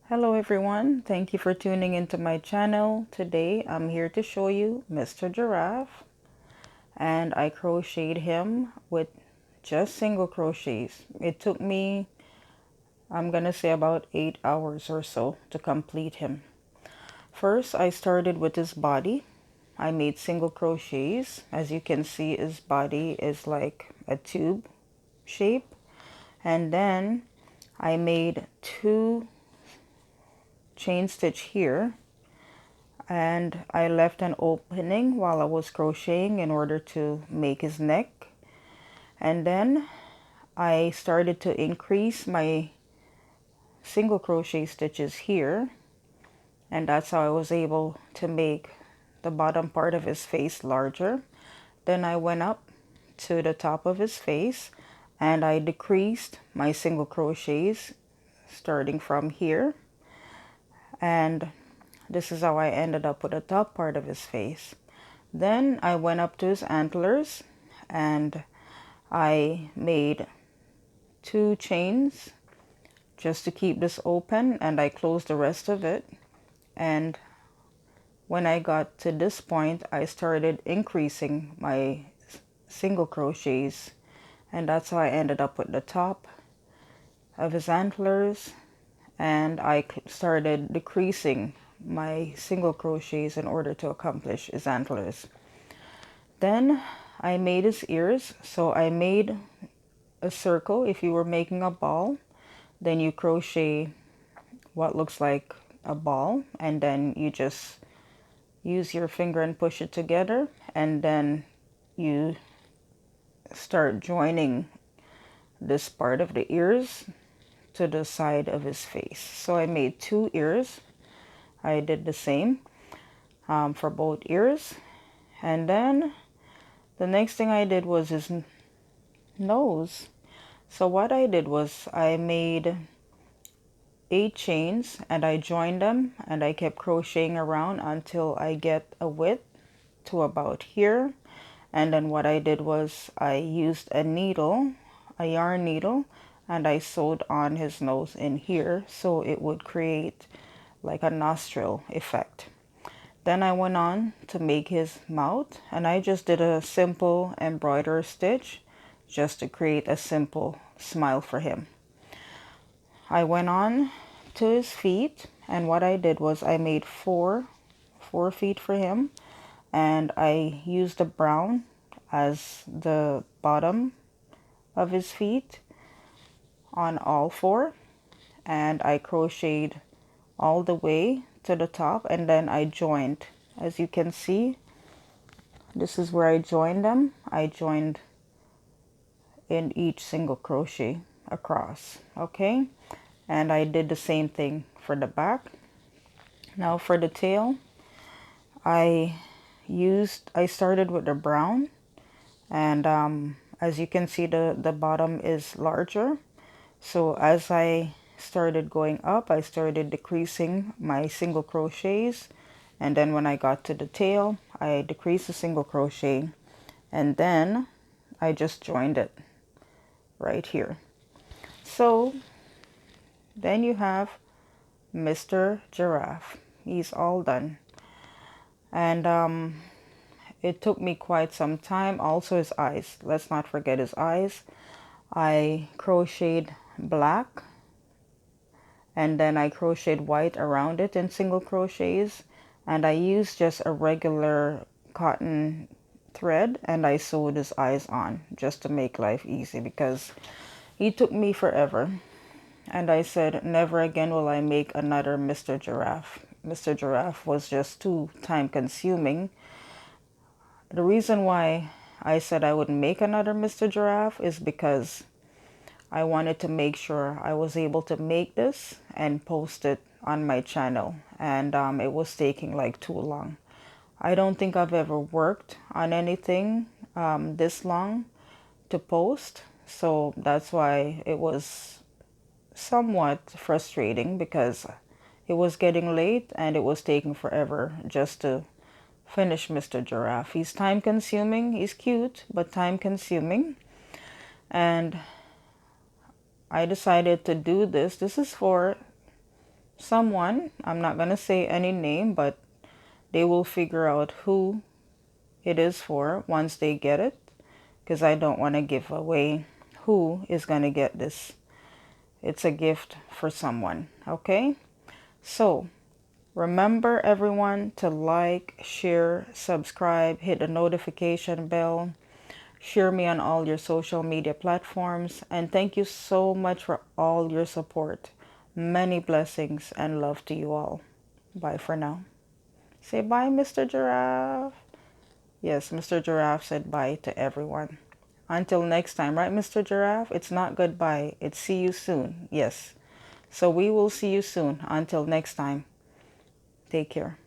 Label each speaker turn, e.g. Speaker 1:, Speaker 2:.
Speaker 1: Hello everyone, thank you for tuning into my channel. Today I'm here to show you Mr. Giraffe, and I crocheted him with just single crochets. It took me, I'm gonna say, about 8 hours or so to complete him. First I started with his body. I made single crochets. As you can see, his body is like a tube shape, and then I made 2 chain stitch here, and I left an opening while I was crocheting in order to make his neck. And then I started to increase my single crochet stitches here, and that's how I was able to make the bottom part of his face larger. Then I went up to the top of his face and I decreased my single crochets starting from here, and this is how I ended up with the top part of his face. Then I went up to his antlers and I made 2 chains just to keep this open, and I closed the rest of it. And when I got to this point, I started increasing my single crochets, and that's how I ended up with the top of his antlers. And I started decreasing my single crochets in order to accomplish his antlers. Then I made his ears. So I made a circle. If you were making a ball, then you crochet what looks like a ball, and then you just use your finger and push it together, and then you start joining this part of the ears to the side of his face. So I made 2 ears. I did the same for both ears. And then the next thing I did was his nose. So what I did was I made 8 chains and I joined them, and I kept crocheting around until I get a width to about here. And then what I did was I used a needle, a yarn needle, and I sewed on his nose in here so it would create like a nostril effect. Then I went on to make his mouth, and I just did a simple embroidery stitch just to create a simple smile for him. I went on to his feet, and what I did was I made four feet for him, and I used the brown as the bottom of his feet on all 4, and I crocheted all the way to the top, and then I joined. As you can see, this is where I joined them. I joined in each single crochet across, okay? And I did the same thing for the back. Now for the tail, I started with the brown, and as you can see, the bottom is larger. So as I started going up, I started decreasing my single crochets, and then when I got to the tail, I decreased the single crochet, and then I just joined it right here. So then you have Mr. Giraffe. He's all done. And it took me quite some time. Also his eyes. Let's not forget his eyes. I crocheted black, and then I crocheted white around it in single crochets, and I used just a regular cotton thread, and I sewed his eyes on just to make life easy, because he took me forever. And I said, never again will I make another Mr. Giraffe. Mr. Giraffe was just too time consuming. The reason why I said I wouldn't make another Mr. Giraffe is because I wanted to make sure I was able to make this and post it on my channel, and it was taking like too long. I don't think I've ever worked on anything this long to post, so that's why it was somewhat frustrating, because it was getting late and it was taking forever just to finish Mr. Giraffe. He's time consuming. He's cute, but time consuming. And I decided to do this. This is for someone, I'm not going to say any name, but they will figure out who it is for once they get it, because I don't want to give away who is going to get this. It's a gift for someone, okay? So remember, everyone, to like, share, subscribe, hit the notification bell, share me on all your social media platforms, and thank you so much for all your support. Many blessings and love to you all. Bye for now. Say bye, Mr. Giraffe. Yes, Mr. Giraffe said bye to everyone. Until next time, right, Mr. Giraffe? It's not goodbye, it's see you soon. Yes. So we will see you soon. Until next time, take care.